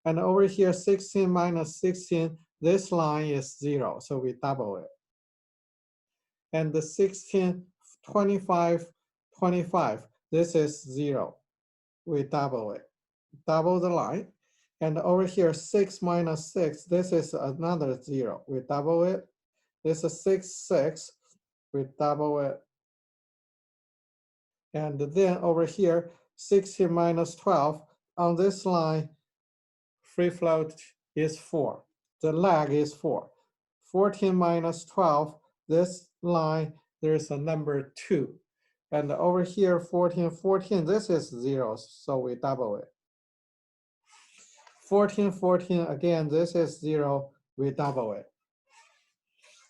And over here, 16 minus 16, this line is 0. So we double it. And the 16, 25, 25, this is 0. We double it, double the line. And over here, 6 minus 6, this is another 0. We double it. This is 6, 6. We double it. And then over here, 16 minus 12. On this line, free float is 4. The lag is 4. 14 minus 12, this line, there's a number 2. And over here, 14, 14, this is 0, so we double it. 14, 14, again, this is 0, we double it.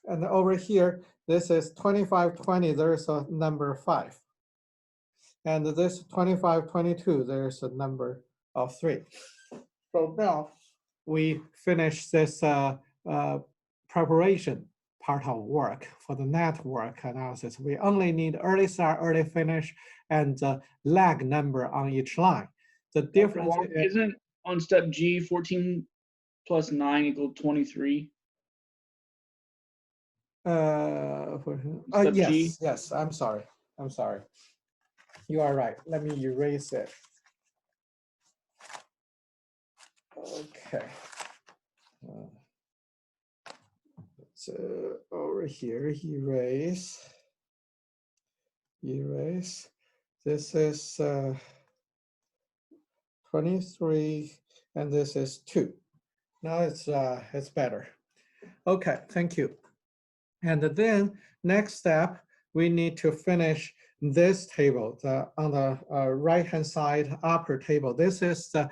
And over here, this is 25, 20, there's a number 5. And this 25, 22, there's a number of 3. So now we finish this preparation part of work for the network analysis. We only need early start, early finish, and the lag number on each line. The difference isn't on step G 14 plus 9 equal 23. Yes, G. yes. I'm sorry. You are right. Let me erase it. Okay. So over here, erase. This is 23, and this is 2. Now it's better. Okay, thank you. And then next step, we need to finish this table on the right-hand side upper table. This is the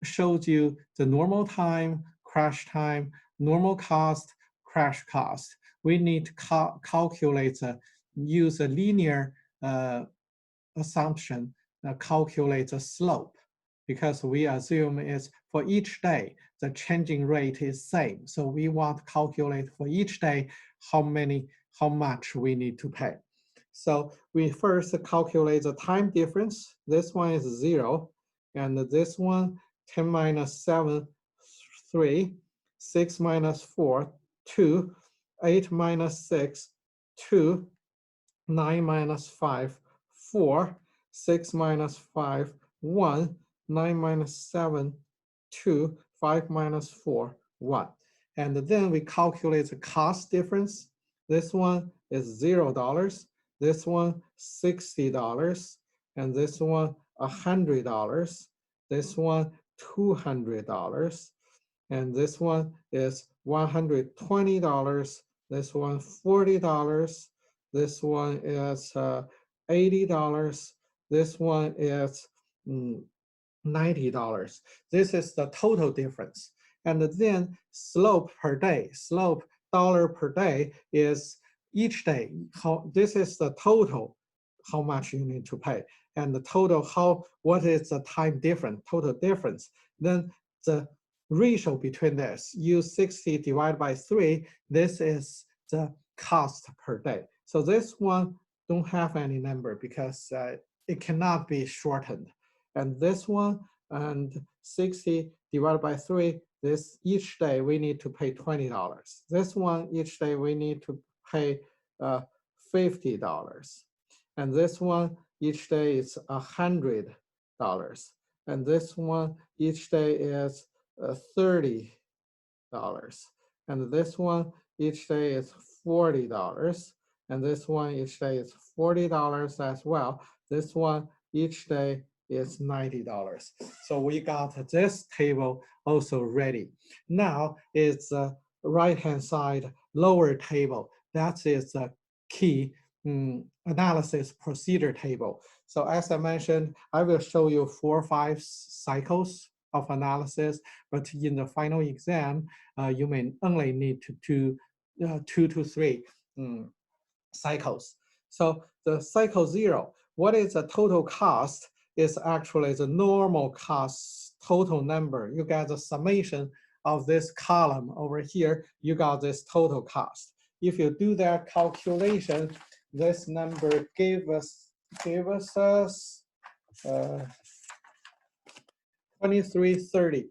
shows you the normal time, crash time, normal cost, crash cost. We need to calculate, use a linear assumption, calculate the slope, because we assume it's for each day, the changing rate is same. So we want to calculate for each day how much we need to pay. So we first calculate the time difference. This one is 0, and this one 10 minus 7, 3, 6 minus 4, 2, 8 minus 6, 2, 9 minus 5, 4, 6 minus 5, 1, 9 minus 7, 2, 5 minus 4, 1. And then we calculate the cost difference. This one is $0. This one, $60. And this one, $100. This one, $200. And this one is $120. This one, $40. This one is $80. This one is $90. This is the total difference. And then slope per day, slope dollar per day is each day. This is the total, how much you need to pay. And the total, what is the time difference, total difference. Then the ratio between this, use 60 divided by 3, this is the cost per day. So this one don't have any number because it cannot be shortened. And this one, and 60 divided by 3, this each day we need to pay $20. This one, each day we need to pay $50. And this one, each day is $100. And this one, each day is $30. And this one, each day is $40. And this one, each day is $40 as well. This one, each day is $90. So we got this table also ready. Now it's the right-hand side lower table. That is the key analysis procedure table. So as I mentioned, I will show you 4 or 5 cycles of analysis, but in the final exam, you may only need to do 2 to 3 cycles. So the cycle 0, what is the total cost? Is actually the normal cost total number. You get the summation of this column over here, you got this total cost. If you do that calculation, this number gave us 2330.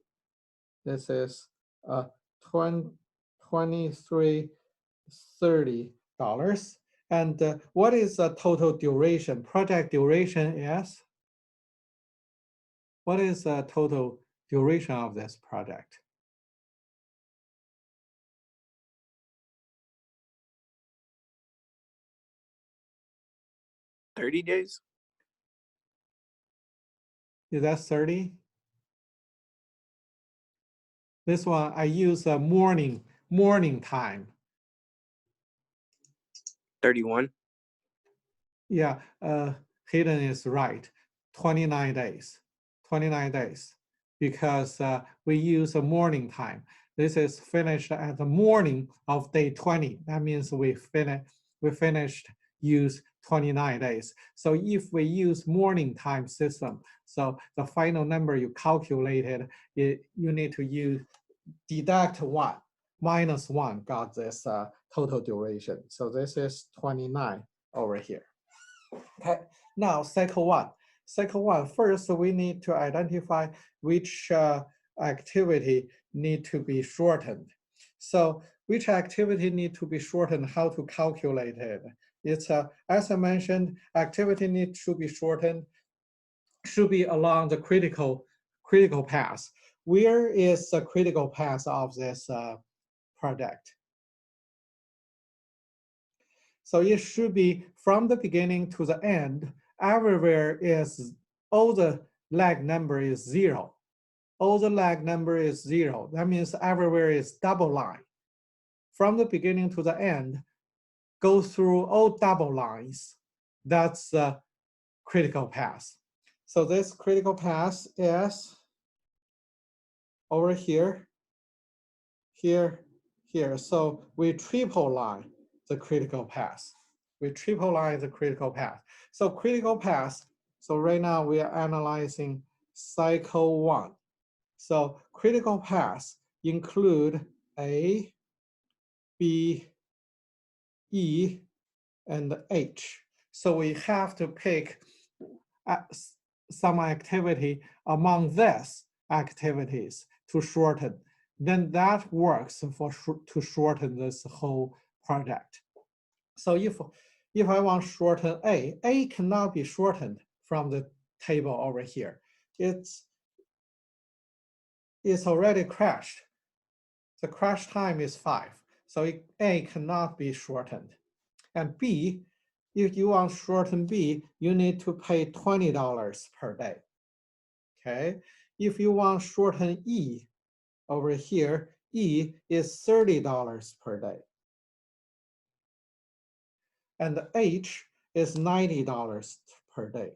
This is $2330. And what is the total duration? Project duration is? What is the total duration of this project? $30 days? Is that 30? This one, I use a morning time. 31? Yeah, Hayden is right. 29 days. 29 days. Because we use a morning time. This is finished at the morning of day 20. That means we finished use 29 days. So if we use morning time system, so the final number you calculated, you need to deduct 1, minus 1 got this total duration. So this is 29 over here. Okay, now cycle 1. Cycle 1, first we need to identify which activity need to be shortened. So which activity need to be shortened, how to calculate it? It's, as I mentioned, activity need to be shortened, should be along the critical path. Where is the critical path of this project? So it should be from the beginning to the end, everywhere is, all the lag number is 0. All the lag number is 0. That means everywhere is double line. From the beginning to the end, go through all double lines. That's the critical path. So this critical path is over here, here, here. So we triple line the critical path. We triple line the critical path. So critical path, so right now we are analyzing cycle 1. So critical paths include A, B, E, and H. So we have to pick some activity among these activities to shorten. Then that works to shorten this whole project. So if I want to shorten A cannot be shortened from the table over here. It's already crashed. The crash time is 5. So A cannot be shortened. And B, if you want to shorten B, you need to pay $20 per day. Okay. If you want to shorten E over here, E is $30 per day. And H is $90 per day.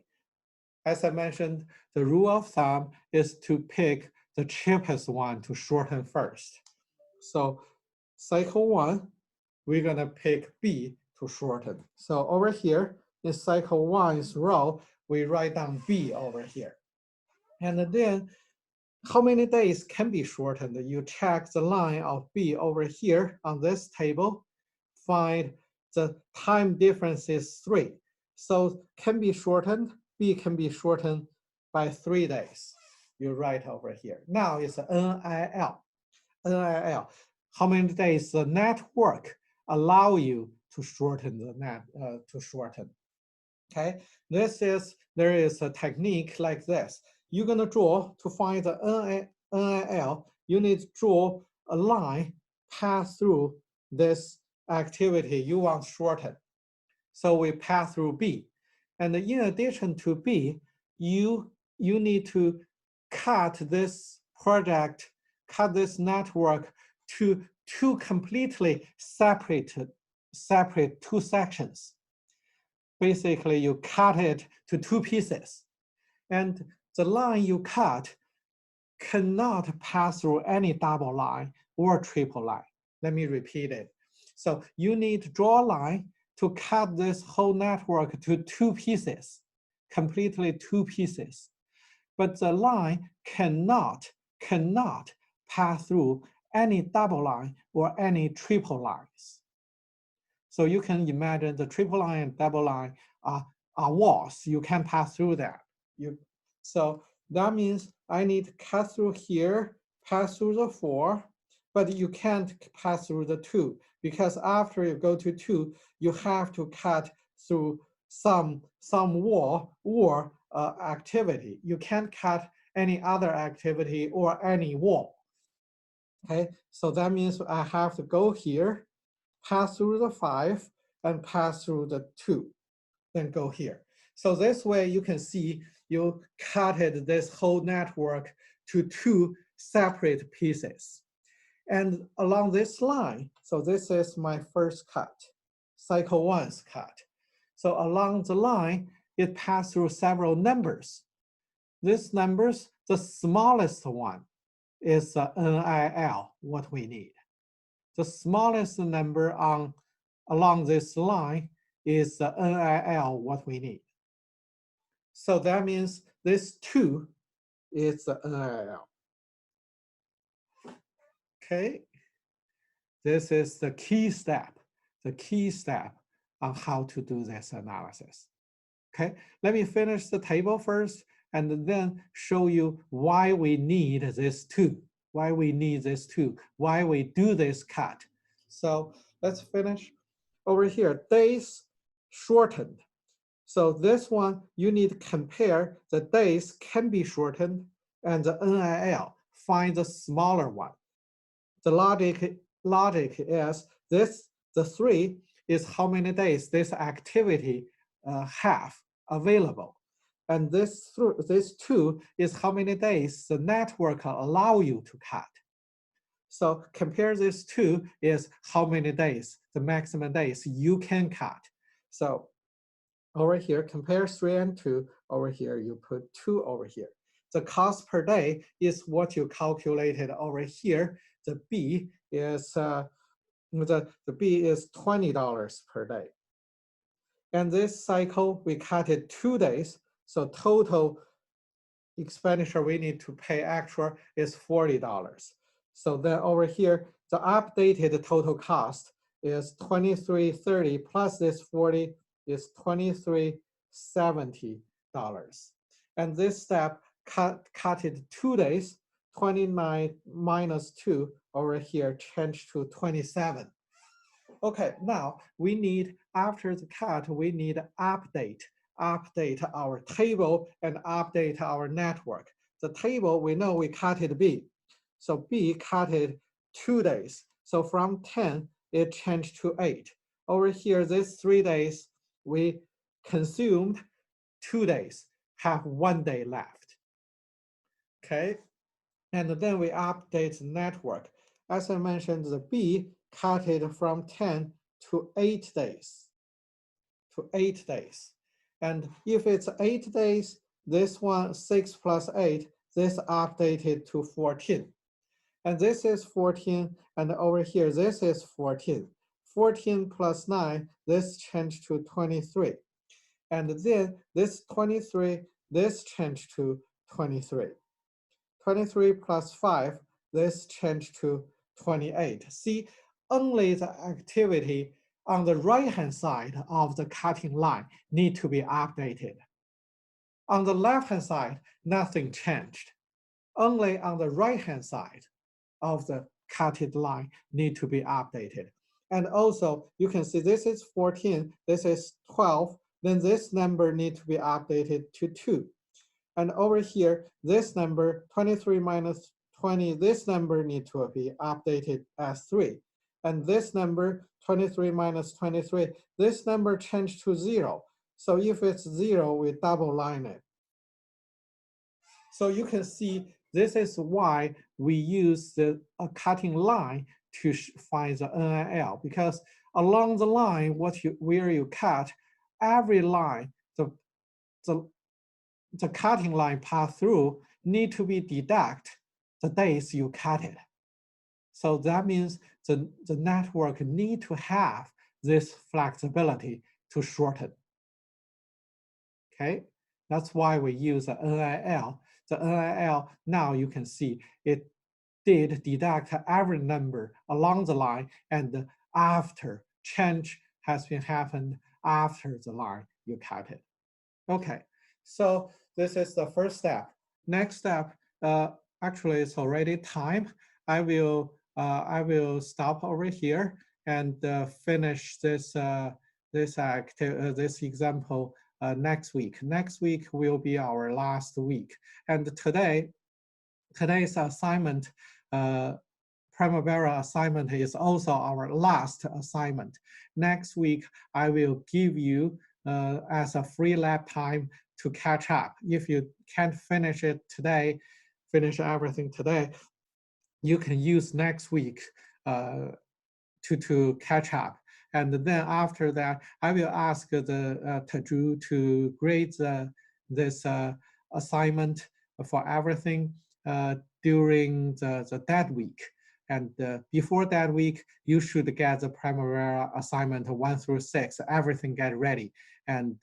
As I mentioned, the rule of thumb is to pick the cheapest one to shorten first. So cycle 1, we're going to pick B to shorten. So over here in cycle 1's row, we write down B over here. And then how many days can be shortened? You check the line of B over here on this table, find the time difference is 3. So can be shortened, B can be shortened by 3 days. You write over here. Now it's NIL. NIL. How many days the network allow you to shorten the net to shorten? Okay, there is a technique like this. You're gonna draw to find the NIL. You need to draw a line pass through this activity you want to shorten. So we pass through B, and in addition to B, you need to cut this project, cut this network to two completely separate 2 sections. Basically, you cut it to 2 pieces. And the line you cut cannot pass through any double line or triple line. Let me repeat it. So you need to draw a line to cut this whole network to 2 pieces, completely 2 pieces. But the line cannot pass through any double line or any triple lines. So you can imagine the triple line and double line are walls. You can pass through that. So that means I need to cut through here, pass through the 4, but you can't pass through the 2, because after you go to 2, you have to cut through some wall or activity. You can't cut any other activity or any wall. Okay, so that means I have to go here, pass through the 5, and pass through the 2, then go here. So this way you can see you cutted this whole network to 2 separate pieces. And along this line, so this is my first cut, cycle 1's cut. So along the line, it passed through several numbers. These numbers, the smallest one is NIL, what we need. The smallest number along this line is the NIL, what we need. So that means this 2 is the NIL. Okay, this is the key step on how to do this analysis. Okay, let me finish the table first and then show you why we need this 2. Why we need this 2, why we do this cut. So let's finish over here. Days shortened. So this one, you need to compare the days can be shortened and the NIL, find the smaller one. The logic is this, the 3 is how many days this activity have available. And this 2 is how many days the network allow you to cut. So compare this 2 is how many days, the maximum days you can cut. So over here, compare 3 and 2. Over here, you put 2 over here. The cost per day is what you calculated over here. The B is the B is $20 per day. And this cycle, we cut it 2 days. So total expenditure we need to pay extra is $40. So then over here, the updated total cost is $23.30 plus this 40 is $23.70. And this step cut it 2 days, 29 minus 2 over here changed to 27. Okay, now we need, after the cut, we need update our table and update our network. The table, we know we cut it B. So B cut it 2 days. So from 10, it changed to 8. Over here, this 3 days, we consumed 2 days, have 1 day left. Okay, and then we update the network. As I mentioned, the B cut it from 10 to 8 days. And if it's 8 days, this one 6 plus 8, this updated to 14. And this is 14, and over here, this is 14. 14 plus 9, this changed to 23. And then this 23, this changed to 23. 23 plus 5, this changed to 28. See, only the activity on the right-hand side of the cutting line need to be updated. On the left-hand side, nothing changed. Only on the right-hand side of the cutted line need to be updated. And also, you can see this is 14, this is 12, then this number need to be updated to 2. And over here, this number, 23 minus 20, this number need to be updated as 3. And this number, 23 minus 23, this number changed to 0. So if it's 0, we double line it. So you can see this is why we use the cutting line to find the NIL, because along the line, where you cut, every line, the cutting line pass through need to be deduct the days you cut it. So that means the network need to have this flexibility to shorten. Okay, that's why we use the NIL. The NIL, now you can see it did deduct every number along the line, and after change has been happened after the line you cut it. Okay, so this is the first step. Next step, actually it's already time. I will stop over here and finish this this example next week. Next week will be our last week, and today's assignment, Primavera assignment, is also our last assignment. Next week, I will give you as a free lab time to catch up. If you can't finish it today, finish everything today, you can use next week to catch up. And then after that, I will ask the Taju to grade this assignment for everything during the that week. And before that week, you should get the Primavera assignment 1 through 6, everything get ready. And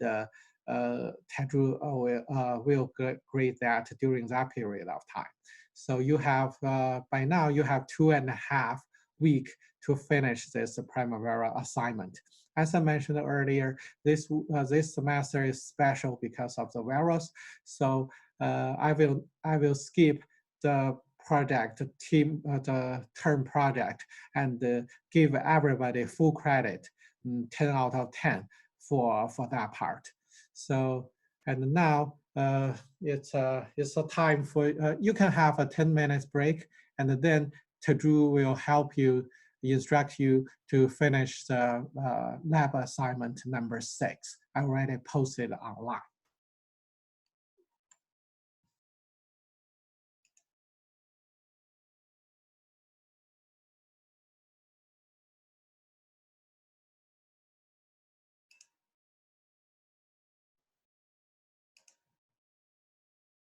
Taju will grade that during that period of time. So you have, by now, you have 2.5 weeks to finish this Primavera assignment. As I mentioned earlier, this semester is special because of the virus. So I will skip the project team, the term project, and give everybody full credit, 10 out of 10 for that part. So, and now it's a time for, you can have a 10 minutes break, and then Taju will help you, instruct you to finish the lab assignment number 6. I already posted online.